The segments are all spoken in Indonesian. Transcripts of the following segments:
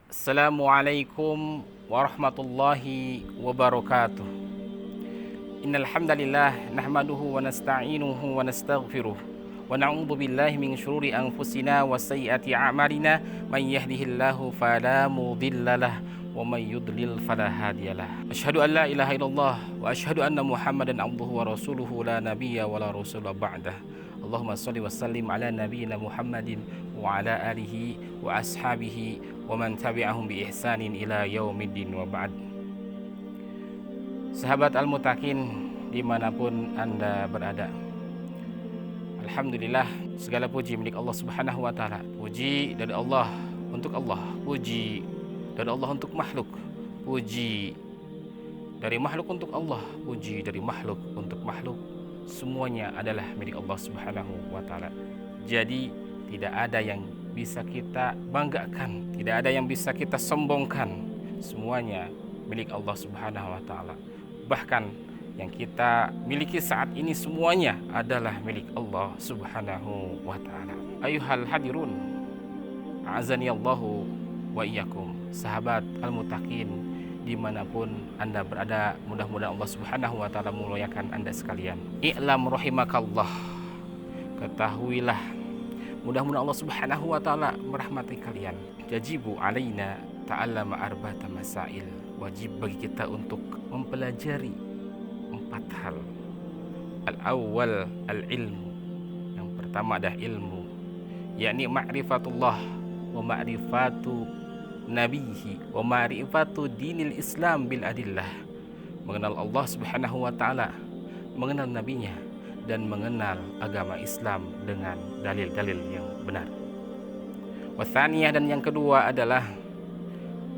Assalamualaikum warahmatullahi wabarakatuh. Innal hamdalillah nahmaduhu wa nasta'inuhu wa nastaghfiruh wa na'udzu billahi min syururi anfusina wa sayyiati a'malina may yahdihillahu fala mudhillalah wa may yudlil fala hadiyalah. Asyhadu an la ilaha illallah wa asyhadu anna Muhammadan abduhu wa rasuluhu la nabiyya wa la rasula ba'dah. Allahumma shalli wa sallim ala nabiyyina Muhammadin wa ala alihi wa ashabihi wa man tabi'ahum bi ihsanin ila yaumiddin wa ba'd. Sahabat Al-Mutakin dimanapun Anda berada, alhamdulillah, segala puji milik Allah Subhanahu wa ta'ala. Puji dari Allah untuk Allah, puji dari Allah untuk makhluk, puji dari makhluk untuk Allah, puji dari makhluk untuk makhluk. Semuanya adalah milik Allah Subhanahu wa ta'ala. Jadi tidak ada yang bisa kita banggakan, tidak ada yang bisa kita sombongkan. Semuanya milik Allah Subhanahu wa ta'ala. Bahkan yang kita miliki saat ini semuanya adalah milik Allah Subhanahu wa ta'ala. Ayuhal hadirun, a'azani Allahu wa iyyakum. Sahabat Al-Mutakin dimanapun Anda berada, mudah-mudahan Allah Subhanahu wa ta'ala memuliakan Anda sekalian. I'lam rahimakallah, ketahuilah, mudah-mudahan Allah Subhanahu wa ta'ala merahmati kalian. Yajibu alaina ta'allama arba'ata masail. Wajib bagi kita untuk mempelajari 4 hal. Al-awwal al-ilmu. Yang pertama adalah ilmu, yakni ma'rifatullah wa ma'rifatu nabihi wa ma'rifatu dinil Islam bil adillah. Mengenal Allah Subhanahu wa ta'ala, mengenal nabinya, dan mengenal agama Islam dengan dalil-dalil yang benar. Wathaniyah, dan yang kedua adalah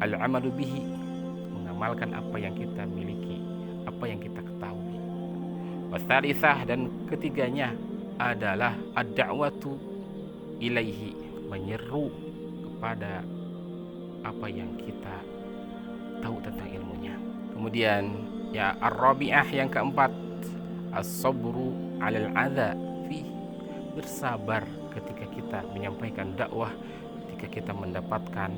al-amalu bihi, mengamalkan apa yang kita miliki, apa yang kita ketahui. Wathalithah, dan ketiganya adalah ad-da'watu ilaihi, menyeru kepada apa yang kita tahu tentang ilmunya. Kemudian ya ar-rabi'ah, yang keempat, as-sabru 'alal adza fi, bersabar ketika kita menyampaikan dakwah, ketika kita mendapatkan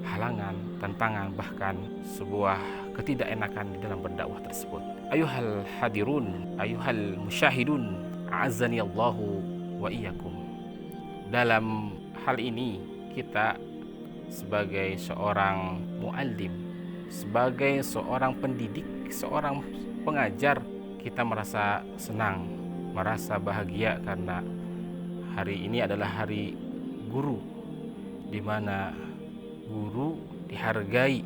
halangan, tantangan, bahkan sebuah ketidakenakan di dalam berdakwah tersebut. Ayuhal hadirun, ayuhal musyahidun, a'azzani Allahu wa iyyakum. Dalam hal ini kita sebagai seorang muallim, sebagai seorang pendidik, seorang pengajar, kita merasa senang, merasa bahagia karena hari ini adalah hari guru, di mana guru dihargai,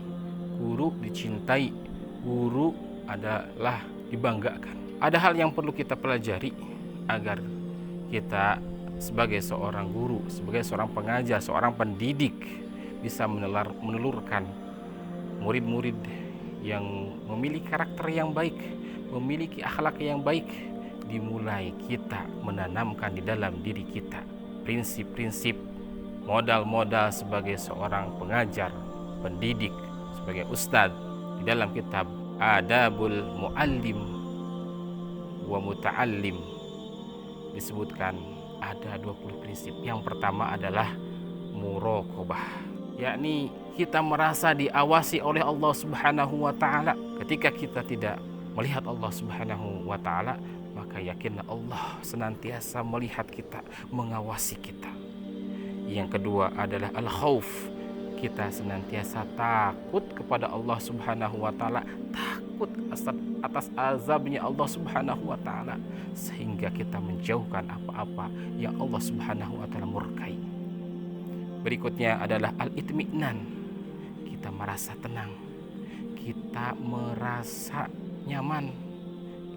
guru dicintai, guru adalah dibanggakan. Ada hal yang perlu kita pelajari agar kita sebagai seorang guru, sebagai seorang pengajar, seorang pendidik bisa menelurkan murid-murid yang memiliki karakter yang baik, memiliki akhlak yang baik. Dimulai kita menanamkan di dalam diri kita prinsip-prinsip, modal-modal sebagai seorang pengajar, pendidik, sebagai ustadz. Di dalam kitab Adabul Muallim wa Muta'allim disebutkan ada 20 prinsip. Yang pertama adalah muraqabah, yakni kita merasa diawasi oleh Allah Subhanahu wa ta'ala. Ketika kita tidak melihat Allah Subhanahu wa ta'ala, maka yakinlah Allah senantiasa melihat kita, mengawasi kita. Yang kedua adalah al-khauf, kita senantiasa takut kepada Allah Subhanahu wa ta'ala, takut atas azabnya Allah Subhanahu wa ta'ala, sehingga kita menjauhkan apa-apa yang Allah Subhanahu wa ta'ala murkai. Berikutnya adalah al-itmi'nan, kita merasa tenang, kita merasa nyaman,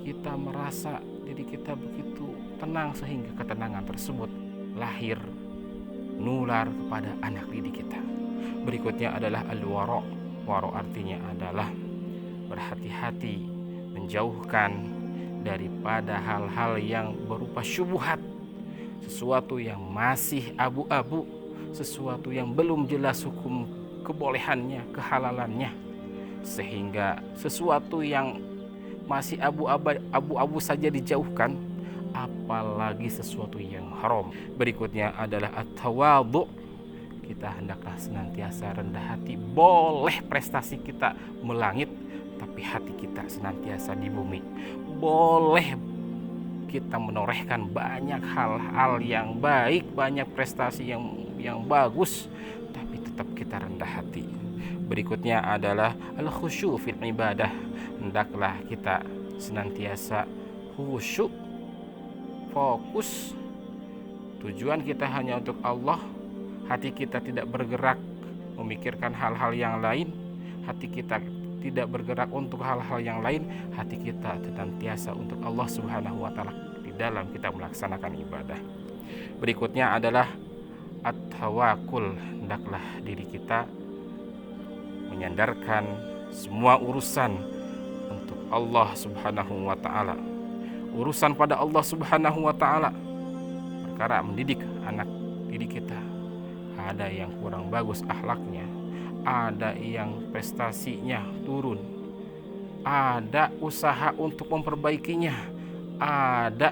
kita merasa diri kita begitu tenang, sehingga ketenangan tersebut lahir, nular kepada anak didik kita. Berikutnya adalah al-wara'. Wara' artinya adalah berhati-hati, menjauhkan daripada hal-hal yang berupa syubhat, sesuatu yang masih abu-abu, sesuatu yang belum jelas hukum kebolehannya, kehalalannya, sehingga sesuatu yang masih abu-abu saja dijauhkan, apalagi sesuatu yang haram. Berikutnya adalah at-tawadhu, kita hendaklah senantiasa rendah hati. Boleh prestasi kita melangit, tapi hati kita senantiasa di bumi. Boleh kita menorehkan banyak hal-hal yang baik, banyak prestasi yang bagus, tapi tetap kita rendah hati. Berikutnya adalah al-khusyu' fil ibadah. Hendaklah kita senantiasa khusyuk, fokus. Tujuan kita hanya untuk Allah. Hati kita tidak bergerak memikirkan hal-hal yang lain. Hati kita tidak bergerak untuk hal-hal yang lain. Hati kita senantiasa untuk Allah Subhanahu wa Ta'ala di dalam kita melaksanakan ibadah. Berikutnya adalah at-tawakkul. Hendaklah diri kita menyandarkan semua urusan untuk Allah Subhanahu wa Ta'ala. Urusan pada Allah Subhanahu wa Ta'ala. Perkara mendidik anak didik kita, ada yang kurang bagus akhlaknya, ada yang prestasinya turun, ada usaha untuk memperbaikinya, ada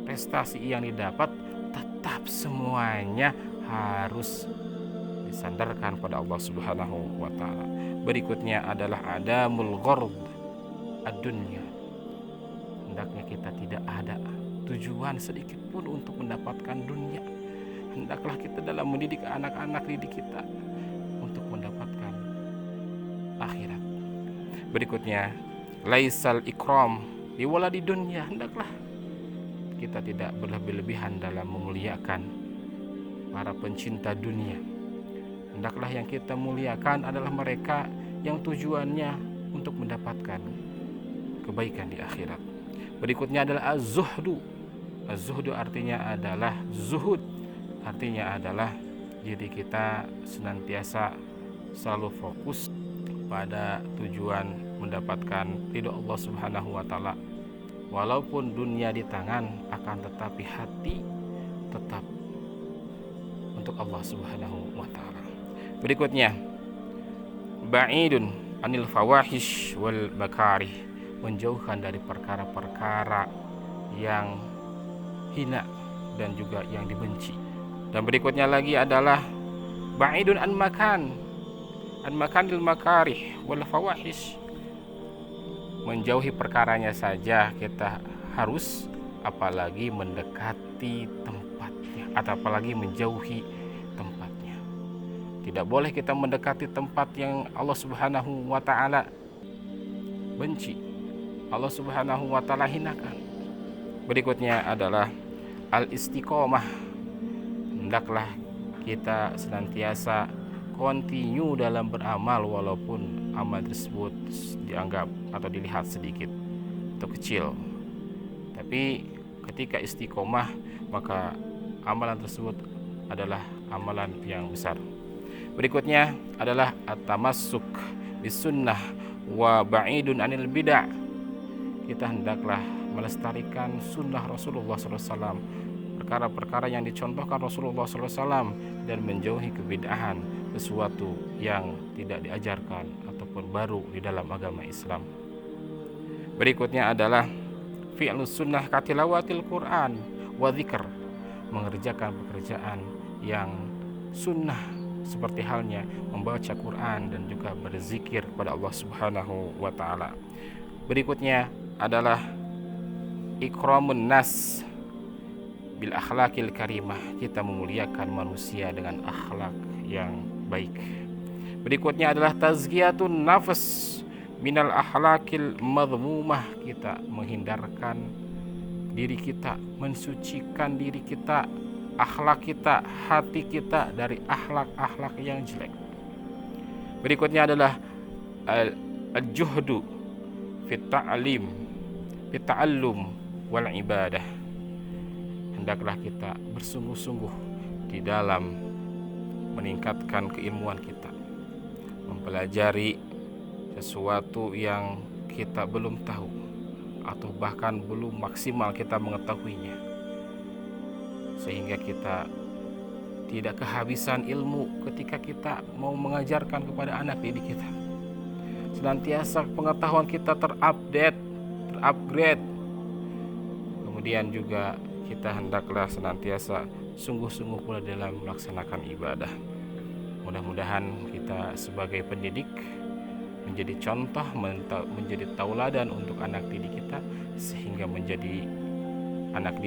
prestasi yang didapat, tetap semuanya harus disandarkan pada Allah Subhanahu wa Ta'ala. Berikutnya adalah adamul ghard ad-dunya. Hendaknya kita tidak ada tujuan sedikit pun untuk mendapatkan dunia. Hendaklah kita dalam mendidik anak-anak didik kita untuk mendapatkan akhirat. Berikutnya, laisal ikram diwala di dunia. Hendaklah kita tidak berlebih-lebihan dalam memuliakan para pencinta dunia. Hendaklah yang kita muliakan adalah mereka yang tujuannya untuk mendapatkan kebaikan di akhirat. Berikutnya adalah az-zuhdu. Az-zuhdu artinya adalah zuhud. Artinya adalah diri kita senantiasa selalu fokus pada tujuan mendapatkan ridho Allah Subhanahu wa Ta'ala. Walaupun dunia di tangan, akan tetapi hati tetap untuk Allah Subhanahu wa Ta'ala. Berikutnya, ba'idun anil fawahish wal makarih. Menjauhkan dari perkara-perkara yang hina dan juga yang dibenci. Dan berikutnya lagi adalah ba'idun an makanil makarih wal fawahish. Menjauhi perkaranya saja kita harus, apalagi mendekati tempatnya, atau apalagi menjauhi tempatnya. Tidak boleh kita mendekati tempat yang Allah Subhanahu wa Ta'ala benci, Allah Subhanahu wa Ta'ala hinakan. Berikutnya adalah al-istiqomah. Hendaklah kita senantiasa continue dalam beramal walaupun amal tersebut dianggap atau dilihat sedikit atau kecil. Tapi ketika istiqomah, maka amalan tersebut adalah amalan yang besar. Berikutnya adalah at-tamassuk bisunnah wa ba'idun anil bid'ah. Kita hendaklah melestarikan sunnah Rasulullah SAW, perkara-perkara yang dicontohkan Rasulullah SAW, dan menjauhi kebid'ahan, sesuatu yang tidak diajarkan ataupun baru di dalam agama Islam. Berikutnya adalah fi'lus sunnah katilawatil Quran wa dzikr. Mengerjakan pekerjaan yang sunnah seperti halnya membaca Quran dan juga berzikir kepada Allah Subhanahu wa Ta'ala. Berikutnya adalah ikramun nas bil akhlaqil karimah. Kita memuliakan manusia dengan akhlak yang baik. Berikutnya adalah tazkiyatun nafs minal akhlaqil madhmumah. Kita menghindarkan diri kita, mensucikan diri kita, akhlak kita, hati kita dari akhlak-akhlak yang jelek. Berikutnya adalah al-juhdu fit ta'lim, fit ta'allum wal ibadah. Hendaklah kita bersungguh-sungguh di dalam meningkatkan keilmuan kita, mempelajari sesuatu yang kita belum tahu atau bahkan belum maksimal kita mengetahuinya, sehingga kita tidak kehabisan ilmu ketika kita mau mengajarkan kepada anak didik kita. Senantiasa pengetahuan kita terupdate, terupgrade. Kemudian juga kita hendaklah senantiasa sungguh-sungguh pula dalam melaksanakan ibadah. Mudah-mudahan kita sebagai pendidik menjadi contoh, menjadi tauladan untuk anak didik kita, sehingga menjadikan anak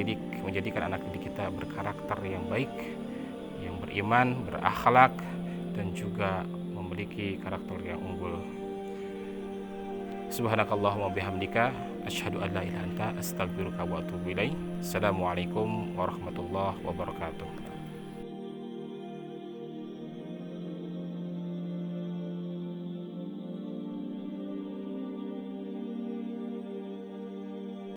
didik kita berkarakter yang baik, yang beriman, berakhlak, dan juga memiliki karakter yang unggul. Subhanakallahumma bihamdika asyhadu an la ilaha illa anta astaghfiruka wa atubu ilaik. Assalamualaikum warahmatullahi wabarakatuh.